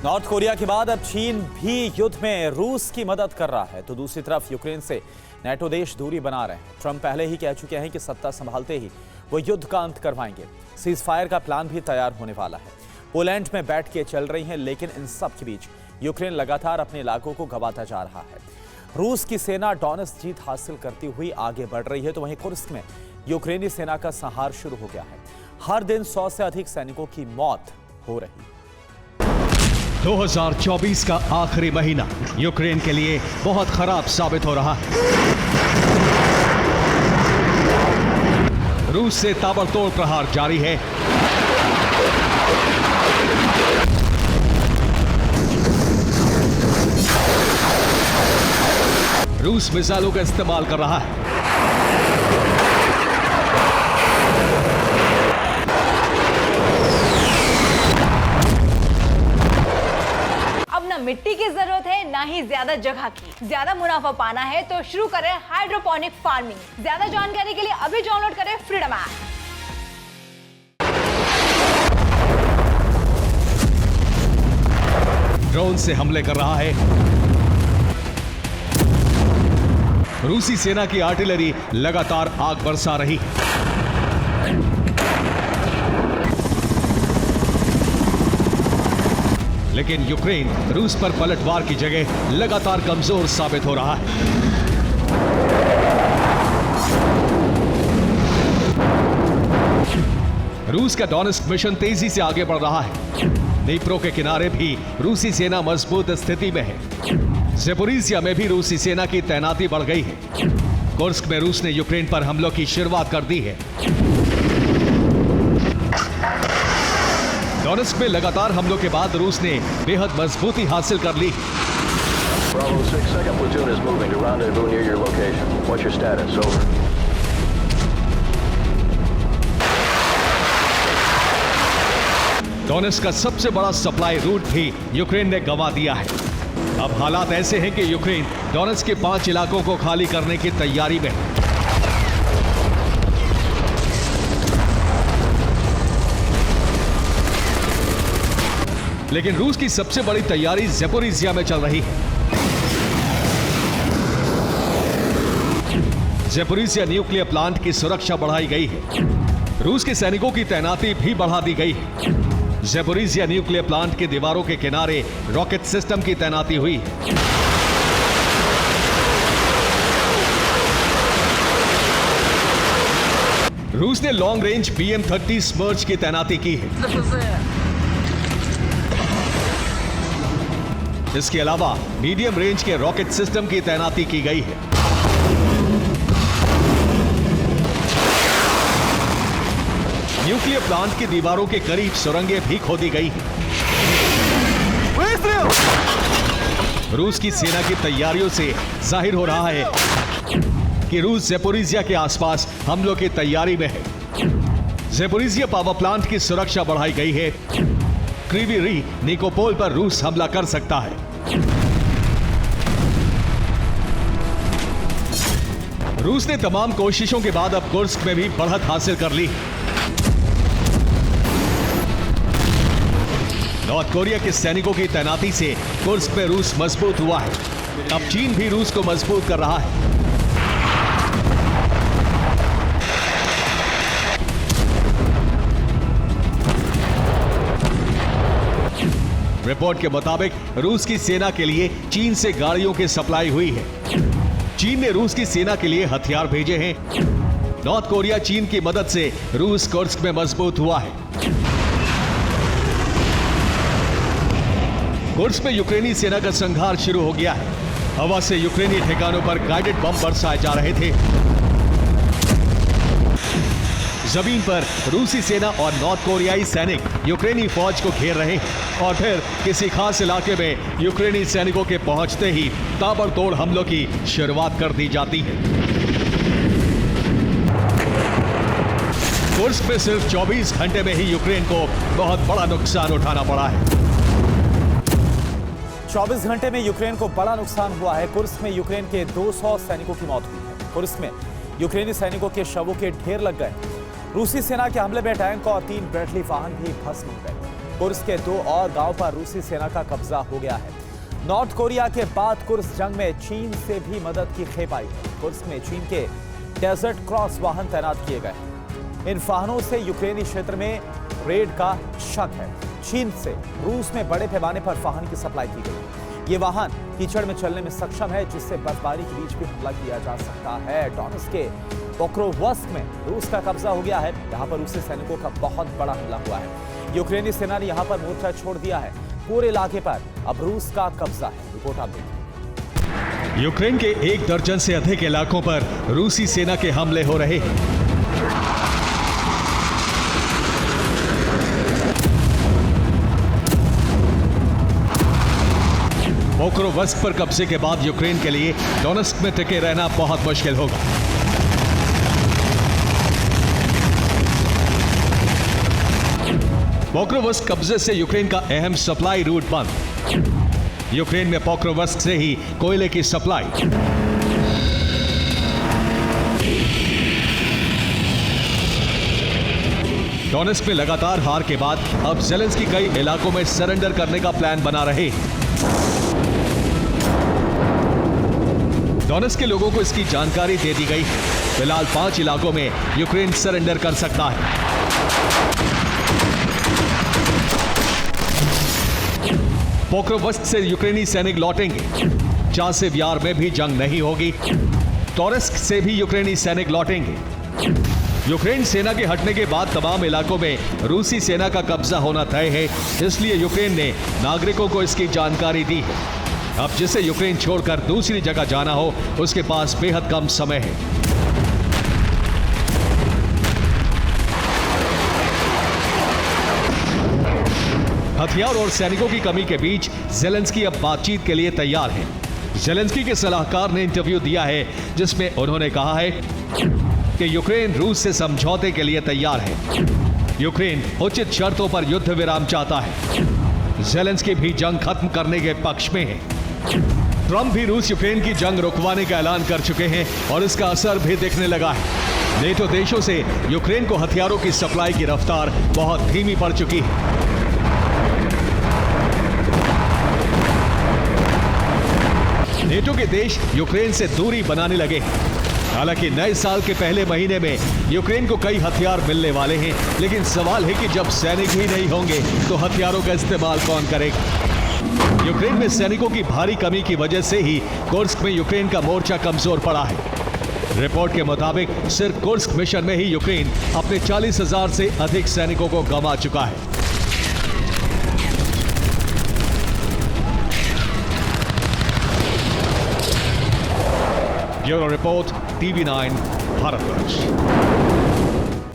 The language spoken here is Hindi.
नॉर्थ कोरिया के बाद अब चीन भी युद्ध में रूस की मदद कर रहा है, तो दूसरी तरफ यूक्रेन से नेटो देश दूरी बना रहे हैं। ट्रंप पहले ही कह चुके हैं कि सत्ता संभालते ही वो युद्ध का अंत करवाएंगे। सीज फायर का प्लान भी तैयार होने वाला है। पोलैंड में बैठ के चल रही हैं, लेकिन इन सब के बीच यूक्रेन लगातार अपने इलाकों को गंवाता जा रहा है। रूस की सेना डोनेट्स्क जीत हासिल करती हुई आगे बढ़ रही है, तो वहीं कुर्स्क में यूक्रेनी सेना का संहार शुरू हो गया है। हर दिन 100 से अधिक सैनिकों की मौत हो रही है। 2024 का आखिरी महीना यूक्रेन के लिए बहुत खराब साबित हो रहा है। रूस से ताबड़तोड़ प्रहार जारी है। रूस मिसाइलों का इस्तेमाल कर रहा है। मिट्टी की जरूरत है ना ही ज्यादा जगह की। ज्यादा मुनाफा पाना है तो शुरू करें हाइड्रोपोनिक फार्मिंग। ज्यादा जानकारी के लिए अभी डाउनलोड करें फ्रीडम ऐप। ड्रोन से हमले कर रहा है। रूसी सेना की आर्टिलरी लगातार आग बरसा रही है। लेकिन यूक्रेन रूस पर पलटवार की जगह लगातार कमजोर साबित हो रहा है। रूस का डोनेट्स्क मिशन तेजी से आगे बढ़ रहा है। दनीप्रो के किनारे भी रूसी सेना मजबूत स्थिति में है। ज़पोरिज़िया में भी रूसी सेना की तैनाती बढ़ गई है। कुर्स्क में रूस ने यूक्रेन पर हमलों की शुरुआत कर दी है। डोनेट्स्क में लगातार हमलों के बाद रूस ने बेहद मजबूती हासिल कर ली। Bravo 6, second platoon is moving to rendezvous near your location. What's your status? Over. Donetsk का सबसे बड़ा सप्लाई रूट भी यूक्रेन ने गंवा दिया है। अब हालात ऐसे हैं कि यूक्रेन डोनेट्स्क के 5 इलाकों को खाली करने की तैयारी में है। लेकिन रूस की सबसे बड़ी तैयारी ज़पोरिज़िया में चल रही है। ज़पोरिज़िया न्यूक्लियर प्लांट की सुरक्षा बढ़ाई गई है। रूस के सैनिकों की तैनाती भी बढ़ा दी गई है। ज़पोरिज़िया न्यूक्लियर प्लांट के दीवारों के किनारे रॉकेट सिस्टम की तैनाती हुई है। रूस ने लॉन्ग रेंज BM-30 स्मर्च की तैनाती की है। इसके अलावा मीडियम रेंज के रॉकेट सिस्टम की तैनाती की गई है। न्यूक्लियर प्लांट की दीवारों के करीब सुरंगें भी खोदी गई हैं। रूस की सेना की तैयारियों से जाहिर हो रहा है कि रूस ज़पोरिज़िया के आसपास हमलों की तैयारी में है। ज़पोरिज़िया पावर प्लांट की सुरक्षा बढ़ाई गई है। क्रीवी री निकोपोल पर रूस हमला कर सकता है। रूस ने तमाम कोशिशों के बाद अब कुर्स्क में भी बढ़त हासिल कर ली। नॉर्थ कोरिया के सैनिकों की तैनाती से कुर्स्क में रूस मजबूत हुआ है। अब चीन भी रूस को मजबूत कर रहा है। रिपोर्ट के मुताबिक रूस की सेना के लिए चीन से गाड़ियों की सप्लाई हुई है। चीन ने रूस की सेना के लिए हथियार भेजे हैं। नॉर्थ कोरिया चीन की मदद से रूस कुर्स्क में मजबूत हुआ है। कुर्स्क में यूक्रेनी सेना का संघार शुरू हो गया है। हवा से यूक्रेनी ठिकानों पर गाइडेड बम बरसाए जा रहे थे। जमीन पर रूसी सेना और नॉर्थ कोरियाई सैनिक यूक्रेनी फौज को घेर रहे हैं और फिर किसी खास इलाके में यूक्रेनी सैनिकों के पहुंचते ही ताबड़तोड़ हमलों की शुरुआत कर दी जाती है। कुर्स्क में सिर्फ 24 घंटे में ही यूक्रेन को बहुत बड़ा नुकसान उठाना पड़ा है। 24 घंटे में यूक्रेन को बड़ा नुकसान हुआ है। कुर्स्क में यूक्रेन के 200 सैनिकों की मौत हुई है। कुर्स्क में यूक्रेनी सैनिकों के शवों के ढेर लग गए। रूसी सेना के हमले में टैंक और 3 ब्रेडली वाहन भी भस्म हो गए। कुर्स्क के 2 और गांव पर रूसी सेना का कब्जा हो गया है। नॉर्थ कोरिया के बाद कुर्स्क जंग में चीन से भी मदद की खेप आई। कुर्स्क में चीन के डेजर्ट क्रॉस वाहन तैनात किए गए। इन वाहनों से यूक्रेनी क्षेत्र में रेड का शक है। चीन से रूस में बड़े पैमाने पर वाहन की सप्लाई की गई। ये वाहन कीचड़ में चलने में सक्षम है, जिससे बर्फबारी के बीच भी हमला किया जा सकता है। डोनेट्स्क के पोक्रोवस्क में रूस का कब्जा हो गया है। यहाँ पर रूसी सैनिकों का बहुत बड़ा हमला हुआ है। यूक्रेनी सेना ने यहाँ पर मोर्चा छोड़ दिया है। पूरे इलाके पर अब रूस का कब्जा है। रिपोर्ट आप देखिए। यूक्रेन के 1 दर्जन से अधिक इलाकों पर रूसी सेना के हमले हो रहे हैं। पोक्रोवस्क पर कब्जे के बाद यूक्रेन के लिए डोनेट्स्क में टिके रहना बहुत मुश्किल होगा। पोक्रोवस्क कब्जे से यूक्रेन का अहम सप्लाई रूट बंद। यूक्रेन में पोक्रोवस्क से ही कोयले की सप्लाई। डोनेट्स्क में लगातार हार के बाद अब ज़ेलेंस्की कई इलाकों में सरेंडर करने का प्लान बना रहे हैं। डोनेट्स्क के लोगों को इसकी जानकारी दे दी गई है। फिलहाल 5 इलाकों में यूक्रेन सरेंडर कर सकता है। पोक्रोवस्क से यूक्रेनी सैनिक लौटेंगे। चासिव यार में भी जंग नहीं होगी। टोरेस्क से भी यूक्रेनी सैनिक लौटेंगे। यूक्रेन सेना के हटने के बाद तमाम इलाकों में रूसी सेना का कब्जा होना तय है, इसलिए यूक्रेन ने नागरिकों को इसकी जानकारी दी है। अब जिसे यूक्रेन छोड़कर दूसरी जगह जाना हो, उसके पास बेहद कम समय है। हथियार और सैनिकों की कमी के बीच ज़ेलेंस्की अब बातचीत के लिए तैयार है। ज़ेलेंस्की के सलाहकार ने इंटरव्यू दिया है, जिसमें उन्होंने कहा है कि यूक्रेन रूस से समझौते के लिए तैयार है। यूक्रेन उचित शर्तों पर युद्ध विराम चाहता है। ज़ेलेंस्की भी जंग खत्म करने के पक्ष में है। ट्रंप भी रूस यूक्रेन की जंग रुकवाने का ऐलान कर चुके हैं और इसका असर भी दिखने लगा है। नेटो देशों से यूक्रेन को हथियारों की सप्लाई की रफ्तार बहुत धीमी पड़ चुकी है। नेटो के देश यूक्रेन से दूरी बनाने लगे हैं। हालांकि नए साल के पहले महीने में यूक्रेन को कई हथियार मिलने वाले हैं, लेकिन सवाल है कि जब सैनिक ही नहीं होंगे तो हथियारों का इस्तेमाल कौन करेगा। यूक्रेन में सैनिकों की भारी कमी की वजह से ही कुर्स्क में यूक्रेन का मोर्चा कमजोर पड़ा है। रिपोर्ट के मुताबिक सिर्फ कुर्स्क मिशन में ही यूक्रेन अपने 40,000 से अधिक सैनिकों को गंवा चुका है। Bureau report, TV9 Bharatvarsh.